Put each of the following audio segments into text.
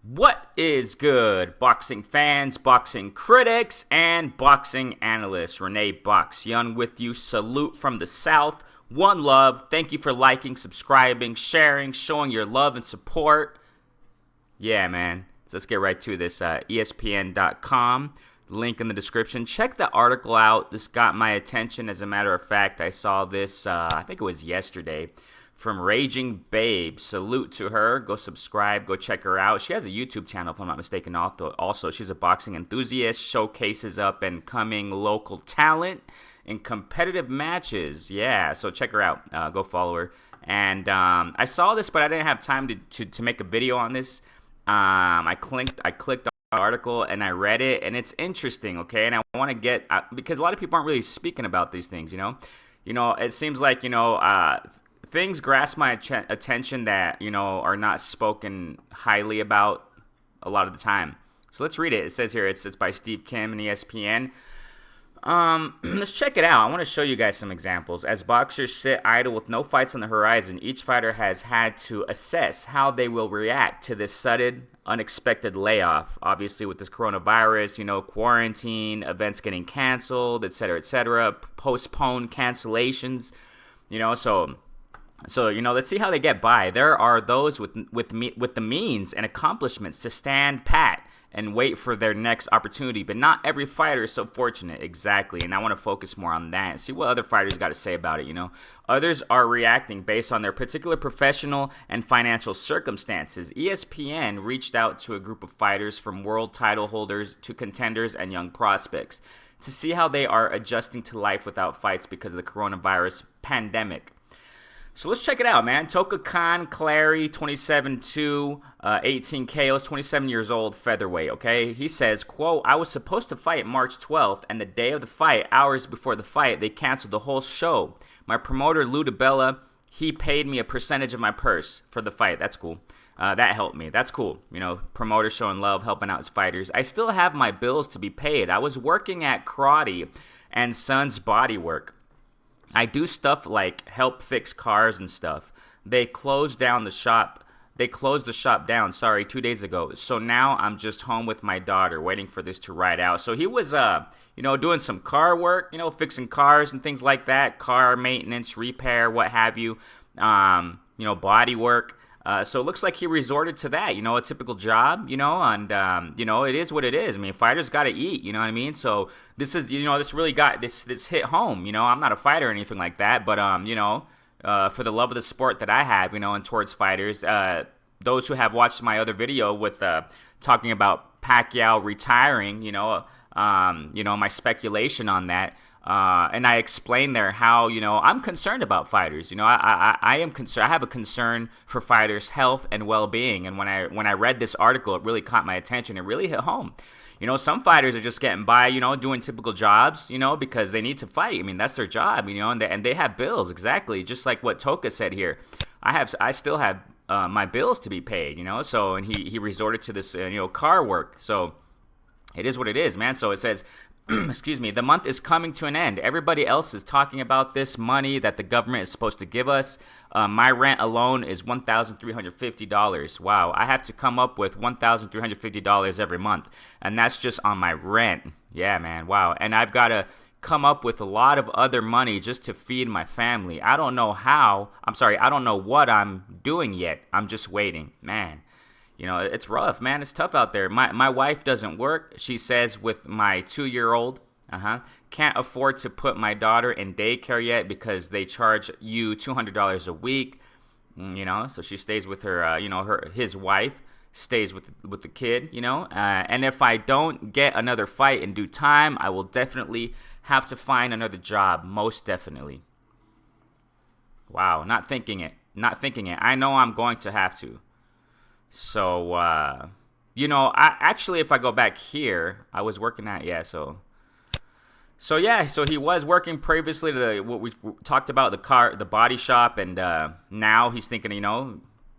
What is good, boxing fans, boxing critics, and boxing analysts? Renee Box Young with you. Salute from the South. One love. Thank you for liking, subscribing, sharing, showing your love and support. Yeah, man. So let's get right to this. ESPN.com. Link in the description. Check the article out. This got my attention. As a matter of fact, I saw this, I think it was yesterday, from Raging Babe. Salute to her. Go subscribe. Go check her out. She has a YouTube channel, if I'm not mistaken. Also, she's a boxing enthusiast. Showcases up and coming local talent in competitive matches. Yeah, so check her out. Go follow her. And I saw this, but I didn't have time to make a video on this. I clicked on the article and I read it, and it's interesting. Okay, and I want to get because a lot of people aren't really speaking about these things. It seems like things grasp my attention that, are not spoken highly about a lot of the time. So let's read it. It says here, it's by Steve Kim and ESPN. Let's check it out. I want to show you guys some examples. As boxers sit idle with no fights on the horizon, each fighter has had to assess how they will react to this sudden, unexpected layoff. Obviously, with this coronavirus, quarantine, events getting canceled, etc., postponed cancellations, So let's see how they get by. There are those with the means and accomplishments to stand pat and wait for their next opportunity, but not every fighter is so fortunate. Exactly, and I want to focus more on that and see what other fighters got to say about it. Others are reacting based on their particular professional and financial circumstances. ESPN reached out to a group of fighters, from world title holders to contenders and young prospects, to see how they are adjusting to life without fights because of the coronavirus pandemic. So let's check it out, man. Toka Khan Clary, 27-2, 18 KOs, 27 years old, featherweight, okay? He says, quote, "I was supposed to fight March 12th, and the day of the fight, hours before the fight, they canceled the whole show. My promoter, Lou DiBella, he paid me a percentage of my purse for the fight." That's cool. That helped me. That's cool. Promoter showing love, helping out his fighters. "I still have my bills to be paid. I was working at Karate and Sons Body Work. I do stuff like help fix cars and stuff. They closed the shop down, 2 days ago. So now I'm just home with my daughter waiting for this to ride out." So he was, doing some car work, fixing cars and things like that, car maintenance, repair, what have you, body work. So it looks like he resorted to that, a typical job, and, it is what it is. I mean, fighters got to eat, you know what I mean? So this is, this really got, this hit home, I'm not a fighter or anything like that, but, for the love of the sport that I have, and towards fighters, those who have watched my other video with, talking about Pacquiao retiring, my speculation on that, and I explained there how, I'm concerned about fighters. I am concerned. I have a concern for fighters' health and well-being. And when I read this article, it really caught my attention. It really hit home. Some fighters are just getting by, doing typical jobs, because they need to fight. I mean, that's their job, and they have bills. Exactly, just like what Toka said here. I still have my bills to be paid, So, and he resorted to this, car work. So it is what it is, man. So it says, excuse me, "The month is coming to an end. Everybody else is talking about this money that the government is supposed to give us. My rent alone is $1,350. Wow, I have to come up with $1,350 every month. And that's just on my rent." Yeah, man, wow. "And I've got to come up with a lot of other money just to feed my family. I don't know what I'm doing yet. I'm just waiting." Man. It's rough, man. It's tough out there. My wife doesn't work. She says, with my 2-year-old, can't afford to put my daughter in daycare yet because they charge you $200 a week. So she stays with her, his wife stays with the kid, and if I don't get another fight in due time, I will definitely have to find another job, most definitely. Wow, not thinking it. I know I'm going to have to. So, if I go back here, I was working at, so he was working previously to what we talked about, the body shop, and now he's thinking,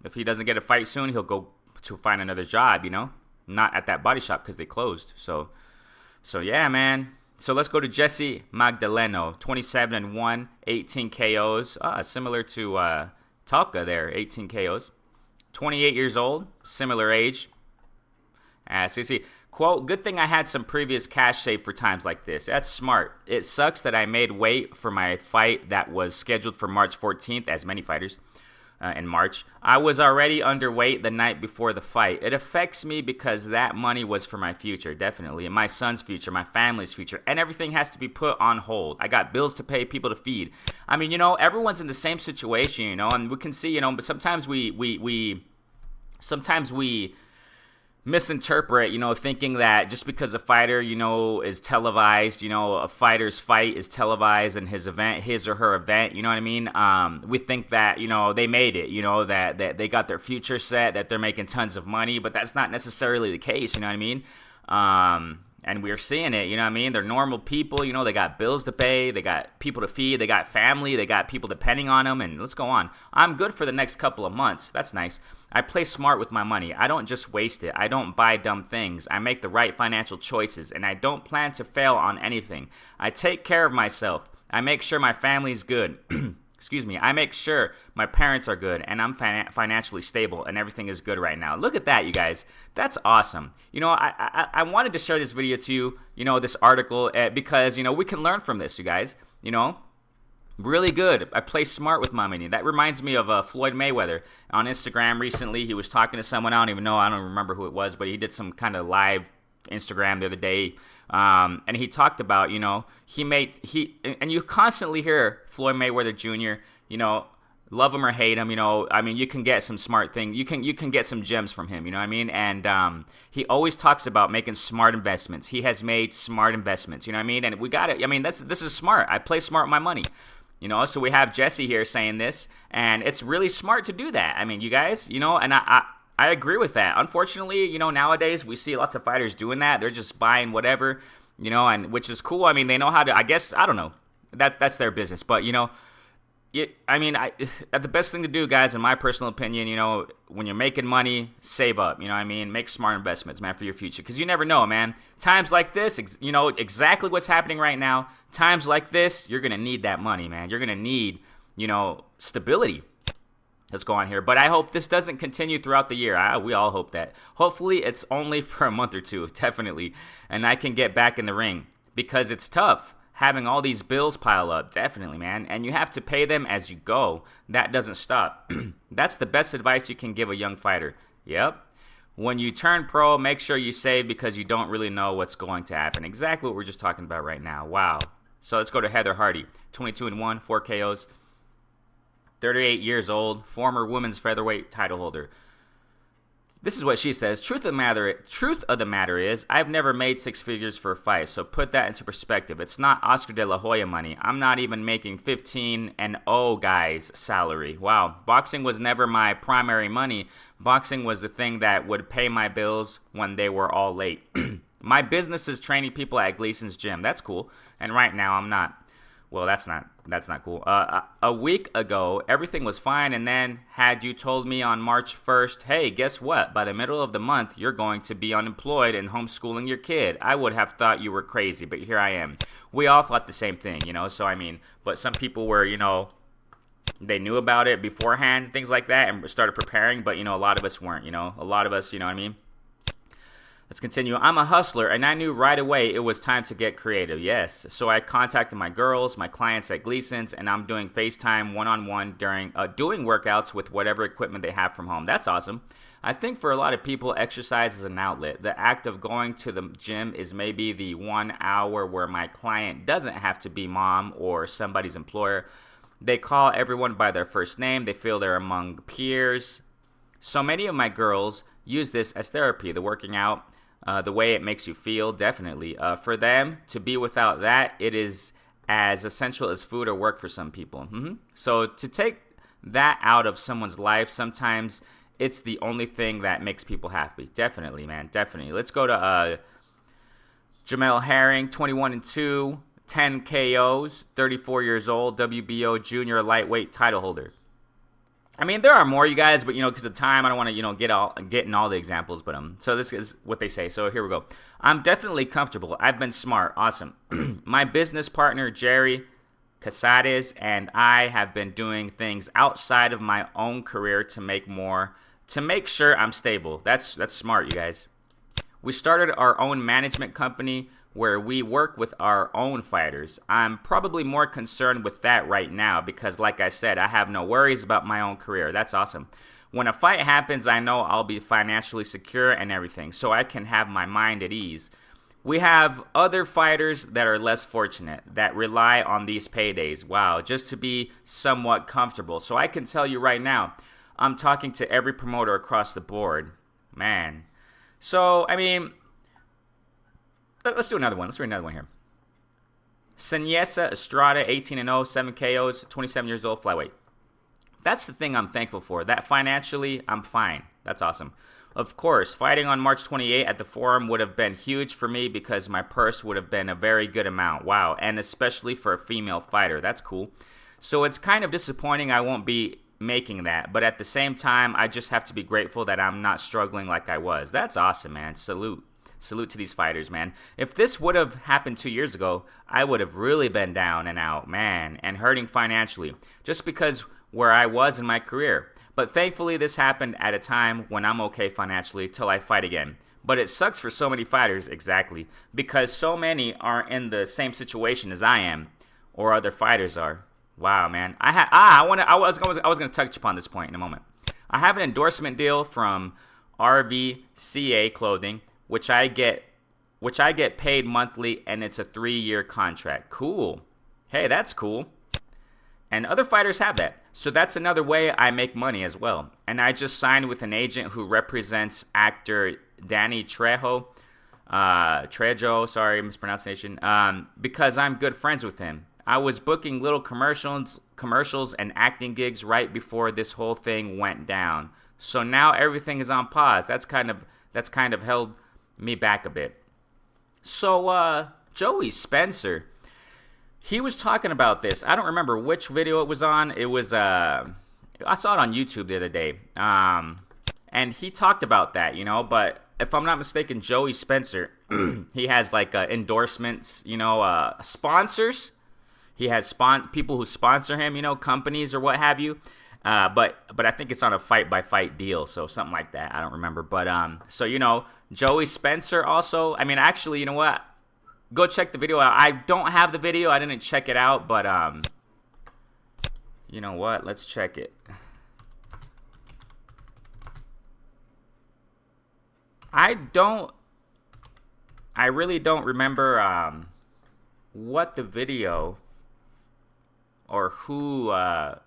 if he doesn't get a fight soon, he'll go to find another job, not at that body shop because they closed. So yeah, man. So let's go to Jesse Magdaleno, 27-1, 18 KOs, similar to Talca there, 18 KOs. 28 years old, similar age. So you see, quote, good thing I had some previous cash saved for times like this. That's smart. It sucks that I made weight for my fight that was scheduled for March 14th, as many fighters in March. I was already underweight the night before the fight. It affects me because that money was for my future, definitely, and my son's future, my family's future, and everything has to be put on hold. I got bills to pay, people to feed. I mean, everyone's in the same situation, and we can see, but sometimes we misinterpret, thinking that just because a fighter, is televised, a fighter's fight is televised and his or her event, you know what I mean? We think that, they made it, that they got their future set, that they're making tons of money, but that's not necessarily the case, you know what I mean? And we're seeing it, you know what I mean? They're normal people, they got bills to pay, they got people to feed, they got family, they got people depending on them, and let's go on. I'm good for the next couple of months. That's nice. I play smart with my money. I don't just waste it. I don't buy dumb things. I make the right financial choices, and I don't plan to fail on anything. I take care of myself. I make sure my family's good. Excuse me. I make sure my parents are good, and I'm financially stable, and everything is good right now. Look at that, you guys. That's awesome. I wanted to share this video to you, this article, because, we can learn from this, you guys, Really good. I play smart with my money. That reminds me of Floyd Mayweather on Instagram recently. He was talking to someone. I don't remember who it was, but he did some kind of live Instagram the other day. And he talked about, and you constantly hear Floyd Mayweather Jr., love him or hate him, you can get some smart thing. You can get some gems from him, you know what I mean? And he always talks about making smart investments. He has made smart investments, you know what I mean? And we got it. I mean, this is smart. I play smart with my money. So we have Jesse here saying this, and it's really smart to do that. I mean, you guys, and I agree with that. Unfortunately, nowadays we see lots of fighters doing that. They're just buying whatever, and which is cool. I mean, they know how to, I guess, I don't know. That's their business. But, the best thing to do, guys, in my personal opinion, when you're making money, save up, make smart investments, man, for your future, because you never know, man. Times like this, exactly what's happening right now, times like this, you're going to need that money, man. You're going to need, stability. Let's go on here. But I hope this doesn't continue throughout the year. We all hope that. Hopefully, it's only for a month or two, definitely, and I can get back in the ring, because it's tough. Having all these bills pile up, definitely, man. And you have to pay them as you go. That doesn't stop. That's the best advice you can give a young fighter. Yep. When you turn pro, make sure you save, because you don't really know what's going to happen. Exactly what we're just talking about right now. Wow. So let's go to Heather Hardy. 22-1, 4 KOs. 38 years old, former women's featherweight title holder. This is what she says. Truth of the matter is, I've never made six figures for a fight, so put that into perspective. It's not Oscar de la Hoya money. I'm not even making 15-0 guys salary. Wow. Boxing was never my primary money. Boxing was the thing that would pay my bills when they were all late. My business is training people at Gleason's gym. That's cool. And right now I'm not. Well, that's not cool. A week ago, everything was fine, and then had you told me on March 1st, hey, guess what? By the middle of the month, you're going to be unemployed and homeschooling your kid. I would have thought you were crazy, but here I am. We all thought the same thing, So, but some people were, they knew about it beforehand, things like that, and started preparing, but, a lot of us weren't, A lot of us, you know what I mean? Let's continue. I'm a hustler, and I knew right away it was time to get creative. Yes. So I contacted my girls, my clients at Gleason's, and I'm doing FaceTime one-on-one during doing workouts with whatever equipment they have from home. That's awesome. I think for a lot of people, exercise is an outlet. The act of going to the gym is maybe the 1 hour where my client doesn't have to be mom or somebody's employer. They call everyone by their first name. They feel they're among peers. So many of my girls use this as therapy, the working out. The way it makes you feel, definitely. For them, to be without that, it is as essential as food or work for some people. So to take that out of someone's life, sometimes it's the only thing that makes people happy. Definitely, man, definitely. Let's go to Jamel Herring, 21-2, 10 KOs, 34 years old, WBO junior lightweight title holder. There are more, you guys, but, because of time, I don't want to, get in all the examples, but, so this is what they say. So here we go. I'm definitely comfortable. I've been smart. Awesome. My business partner, Jerry Casades, and I have been doing things outside of my own career to make sure I'm stable. That's smart, you guys. We started our own management company where we work with our own fighters. I'm probably more concerned with that right now because, like I said, I have no worries about my own career. That's awesome. When a fight happens, I know I'll be financially secure and everything, so I can have my mind at ease. We have other fighters that are less fortunate, that rely on these paydays, wow, just to be somewhat comfortable. So I can tell you right now, I'm talking to every promoter across the board. Man. So, I mean, let's do another one. Let's read another one here. Senyesa Estrada, 18-0, 7 KOs, 27 years old, flyweight. That's the thing I'm thankful for. That financially, I'm fine. That's awesome. Of course, fighting on March 28 at the Forum would have been huge for me because my purse would have been a very good amount. Wow, and especially for a female fighter. That's cool. So it's kind of disappointing I won't be making that, but at the same time, I just have to be grateful that I'm not struggling like I was. That's awesome, man. Salute to these fighters, man. If this would have happened 2 years ago, I would have really been down and out, man, and hurting financially, just because where I was in my career. But thankfully, this happened at a time when I'm okay financially till I fight again. But it sucks for so many fighters, exactly, because so many aren't in the same situation as I am, or other fighters are. Wow, man. I was gonna touch upon this point in a moment. I have an endorsement deal from RVCA Clothing, which I get paid monthly, and it's a 3-year contract. Cool. Hey, that's cool. And other fighters have that. So that's another way I make money as well. And I just signed with an agent who represents actor Danny Trejo, sorry, mispronunciation, because I'm good friends with him. I was booking little commercials and acting gigs right before this whole thing went down. So now everything is on pause. That's kind of held me back a bit. So Joey Spencer, he was talking about this. I don't remember which video it was on. It was I saw it on YouTube the other day. And he talked about that, but if I'm not mistaken, Joey Spencer, he has like endorsements, sponsors. He has people who sponsor him, companies or what have you. But I think it's on a fight-by-fight deal, so something like that. I don't remember. But, Joey Spencer also. I mean, actually, you know what? Go check the video out. I don't have the video. I didn't check it out, but, you know what? Let's check it. I really don't remember, what the video or who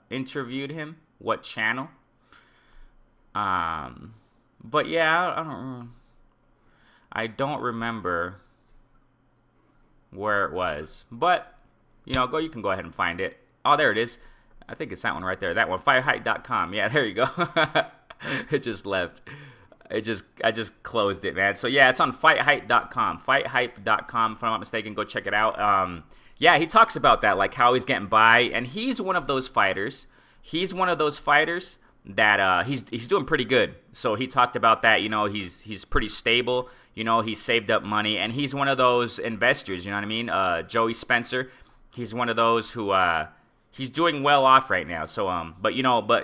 interviewed him, what channel. But yeah, I don't remember where it was. But you can go ahead and find it. Oh, there it is. I think it's that one right there. That one, firehype.com. Yeah, there you go. It just left. I just closed it, man. So yeah, it's on fighthype.com. Fighthype.com, if I'm not mistaken. Go check it out. Yeah, he talks about that, like how he's getting by, and he's one of those fighters. He's one of those fighters that he's doing pretty good. So he talked about that. He's pretty stable. He's saved up money, and he's one of those investors. You know what I mean? Joey Spencer. He's one of those who he's doing well off right now. So but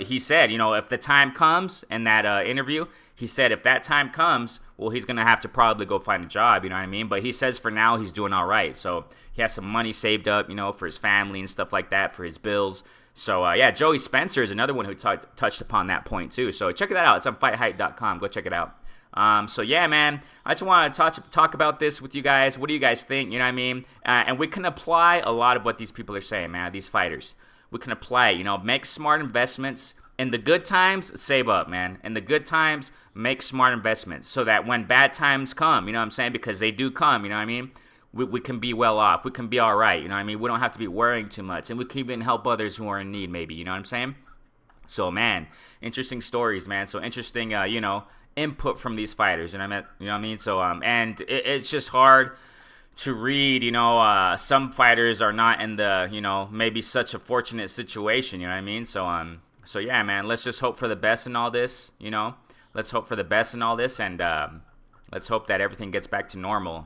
he said, if the time comes in that interview, he said if that time comes, well, he's gonna have to probably go find a job. You know what I mean? But he says for now he's doing all right. So he has some money saved up, for his family and stuff like that, for his bills. So yeah, Joey Spencer is another one who touched upon that point too. So check that out. It's on fighthype.com. Go check it out. So yeah, man, I just want to talk about this with you guys. What do you guys think? You know what I mean? And we can apply a lot of what these people are saying, man. These fighters, we can apply it. Make smart investments. In the good times, save up, man. In the good times, make smart investments so that when bad times come, you know what I'm saying? Because they do come, you know what I mean? We can be well off. We can be all right, you know what I mean? We don't have to be worrying too much. And we can even help others who are in need, maybe, you know what I'm saying? So, man, interesting stories, man. So, interesting, input from these fighters, you know what I mean? So, and it's just hard to read, some fighters are not in the, maybe such a fortunate situation, you know what I mean? So yeah, man, let's just hope for the best in all this, Let's hope for the best in all this, and let's hope that everything gets back to normal,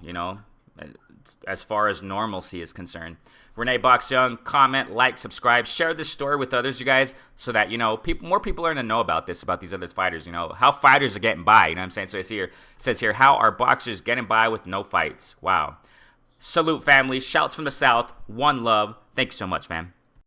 as far as normalcy is concerned. Renee Box Young, comment, like, subscribe, share this story with others, you guys, so that, more people are going to know about this, about these other fighters, how fighters are getting by, you know what I'm saying? So it says here, how are boxers getting by with no fights? Wow. Salute, family. Shouts from the South. One love. Thank you so much, fam.